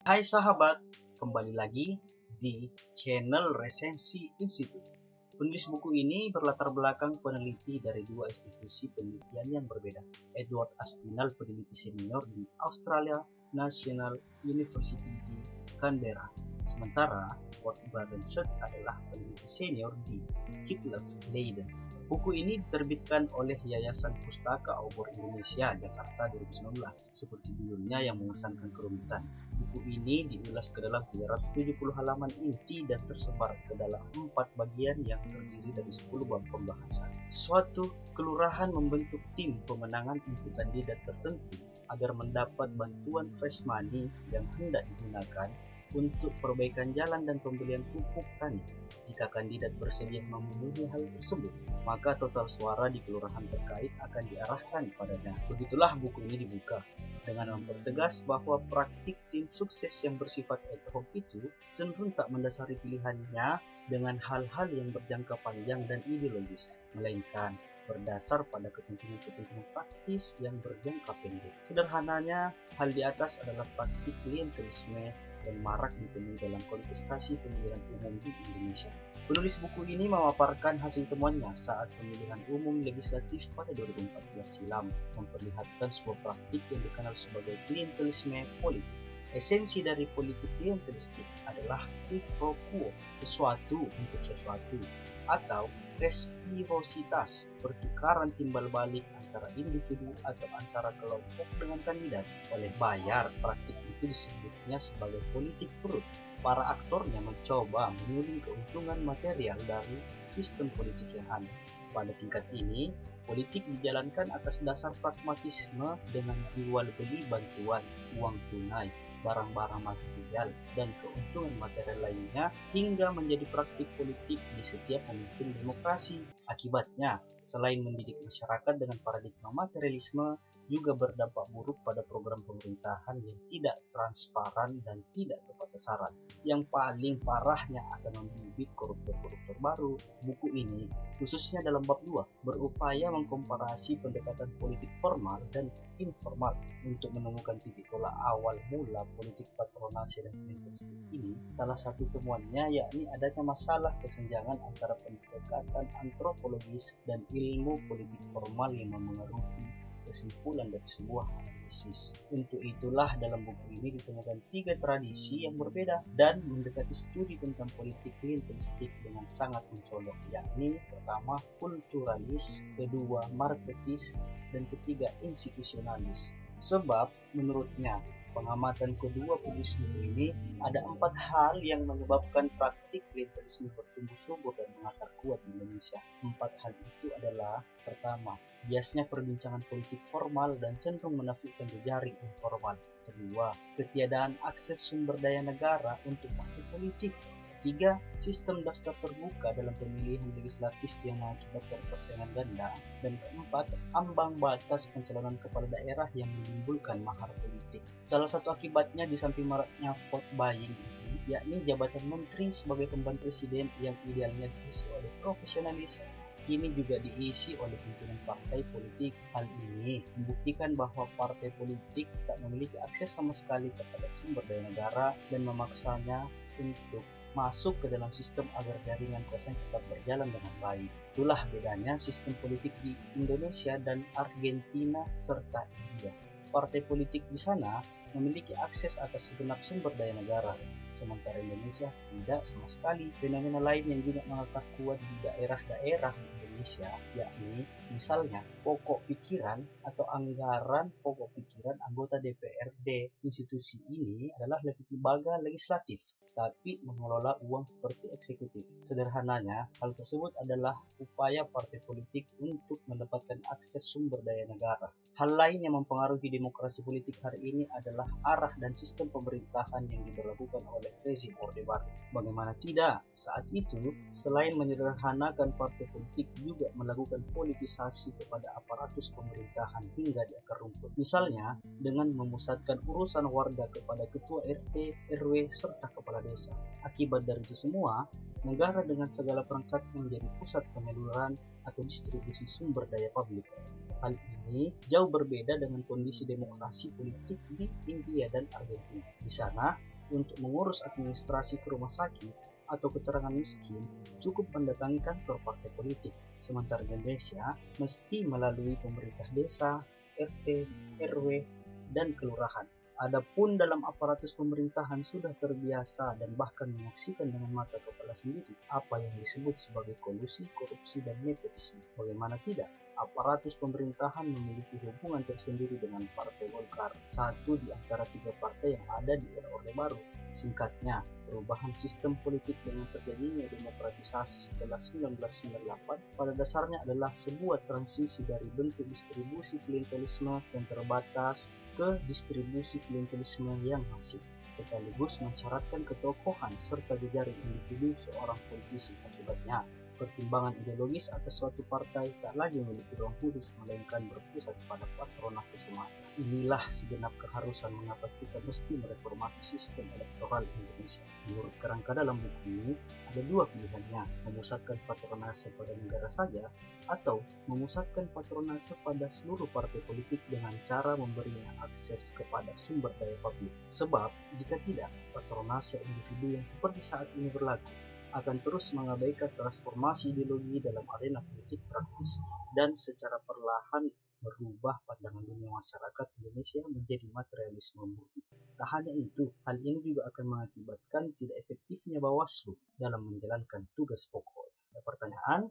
Hai sahabat, kembali lagi di channel Resensi Institute. Penulis buku ini berlatar belakang peneliti dari dua institusi penelitian yang berbeda. Edward Astinal, peneliti senior di Australia National University di Canberra. Sementara Ward Badenset adalah peneliti senior di Hitler Leiden. Buku ini diterbitkan oleh Yayasan Pustaka Obor Indonesia, Jakarta 2019. Seperti judulnya yang mengesankan kerumitan. Buku ini diulas ke dalam 370 halaman inti dan tersebar ke dalam 4 bagian yang terdiri dari 10 bab pembahasan. Suatu kelurahan membentuk tim pemenangan untuk kandidat tertentu agar mendapat bantuan fresh money yang hendak digunakan untuk perbaikan jalan dan pembelian pupuk tani. Jika kandidat bersedia memenuhi hal tersebut, maka total suara di kelurahan terkait akan diarahkan padanya. Begitulah buku ini dibuka dengan mempertegas bahwa praktik tim sukses yang bersifat ad hoc itu cenderung tak mendasari pilihannya dengan hal-hal yang berjangka panjang dan ideologis, melainkan berdasar pada kepentingan-kepentingan praktis yang berjangka pendek. Sederhananya, hal di atas adalah praktik klientelisme dan marak ditemui dalam kontestasi pemilihan umum di Indonesia. Penulis buku ini memaparkan hasil temuannya saat pemilihan umum legislatif pada 2014 silam, memperlihatkan sebuah praktik yang dikenal sebagai klientelisme politik. Esensi dari politik klientelistik adalah quid pro quo, sesuatu untuk sesuatu, atau resiprositas, pertukaran timbal balik antara individu atau antara kelompok dengan kandidat. Oleh bayar, praktik itu disebutnya sebagai politik perut. Para aktornya mencoba mengulik keuntungan material dari sistem politik yang ada. Pada tingkat ini, politik dijalankan atas dasar pragmatisme dengan jual beli bantuan, uang tunai, barang-barang material, dan keuntungan material lainnya hingga menjadi praktik politik di setiap pemimpin demokrasi. Akibatnya, selain mendidik masyarakat dengan paradigma materialisme, juga berdampak buruk pada program pemerintahan yang tidak transparan dan tidak tepat sasaran. Yang paling parahnya akan membibit koruptor-koruptor baru. Buku ini, khususnya dalam bab 2, berupaya mengkomparasi pendekatan politik formal dan informal untuk menemukan titik tolak awal mula politik patronasi dan klientelistik ini. Salah satu temuannya yakni adanya masalah kesenjangan antara pendekatan antropologis dan ilmu politik formal yang memengaruhi kesimpulan dari sebuah analisis. Untuk itulah dalam buku ini ditemukan 3 tradisi yang berbeda dan mendekati studi tentang politik klientelistik dengan sangat mencolok, yakni pertama kulturalis, kedua marketis, dan ketiga institusionalis. Sebab menurutnya pengamatan kedua penulis buku ini ada 4 hal yang menyebabkan praktik klientelisme bertumbuh subur dan mengakar kuat di Indonesia. 4 hal itu adalah: pertama, biasnya perbincangan politik formal dan cenderung menafikan jejaring informal. Kedua, ketiadaan akses sumber daya negara untuk partai politik. Tiga, sistem daftar terbuka dalam pemilihan legislatif yang mengakibatkan persaingan ganda. Dan keempat, ambang batas pencalonan kepala daerah yang menimbulkan mahar politik. Salah satu akibatnya di samping maraknya vote buying ini, yakni jabatan menteri sebagai pembantu presiden yang idealnya diisi oleh profesionalis, kini juga diisi oleh pimpinan partai politik. Hal ini membuktikan bahwa partai politik tak memiliki akses sama sekali kepada sumber daya negara dan memaksanya untuk masuk ke dalam sistem agar jaringan kuasa tetap berjalan dengan baik. Itulah bedanya sistem politik di Indonesia dan Argentina serta India. Partai politik di sana memiliki akses atas segenap sumber daya negara, sementara Indonesia tidak sama sekali. Fenomena lain yang juga mengakar kuat di daerah-daerah di Indonesia, yakni misalnya pokok pikiran atau anggaran pokok pikiran anggota DPRD. Institusi ini adalah lembaga legislatif, tapi mengelola uang seperti eksekutif. Sederhananya, hal tersebut adalah upaya partai politik untuk mendapatkan akses sumber daya negara. Hal lain yang mempengaruhi demokrasi politik hari ini adalah arah dan sistem pemerintahan yang diberlakukan oleh rezim Orde Baru. Bagaimana tidak, saat itu selain menyederhanakan partai politik juga melakukan politisasi kepada aparatus pemerintahan hingga di akar rumput. Misalnya dengan memusatkan urusan warga kepada ketua RT, RW, serta kepala desa. Akibat dari itu semua, negara dengan segala perangkat menjadi pusat penyaluran atau distribusi sumber daya publik. Hal ini jauh berbeda dengan kondisi demokrasi politik di India dan Argentina. Di sana, Untuk mengurus administrasi ke rumah sakit atau keterangan miskin, cukup mendatangi kantor partai politik. Sementara di Indonesia, mesti melalui pemerintah desa, RT, RW, dan kelurahan. Adapun dalam aparatus pemerintahan sudah terbiasa dan bahkan menyaksikan dengan mata kepala sendiri apa yang disebut sebagai kolusi, korupsi, dan nepotisme. Bagaimana tidak? Aparatus pemerintahan memiliki hubungan tersendiri dengan Partai Golkar, satu di antara tiga partai yang ada di era Orde Baru. Singkatnya, perubahan sistem politik dengan terjadinya demokratisasi setelah 1998 pada dasarnya adalah sebuah transisi dari bentuk distribusi klientelisme yang terbatas ke distribusi klientelisme yang masif, sekaligus mensyaratkan ketokohan serta jejaring individu seorang politisi. Akibatnya, pertimbangan ideologis atas suatu partai tak lagi memiliki ruang khusus, melainkan berpusat pada patronase semata. Inilah segenap keharusan mengapa kita mesti mereformasi sistem elektoral Indonesia. Menurut kerangka dalam buku ini, ada dua pilihannya, memusatkan patronase pada negara saja, atau memusatkan patronase pada seluruh partai politik dengan cara memberinya akses kepada sumber daya publik. Sebab, jika tidak, patronase individu yang seperti saat ini berlaku akan terus mengabaikan transformasi ideologi dalam arena politik praktis dan secara perlahan merubah pandangan dunia masyarakat Indonesia menjadi materialisme murni. Tak hanya itu, hal ini juga akan mengakibatkan tidak efektifnya Bawaslu dalam menjalankan tugas pokok. Ada pertanyaan?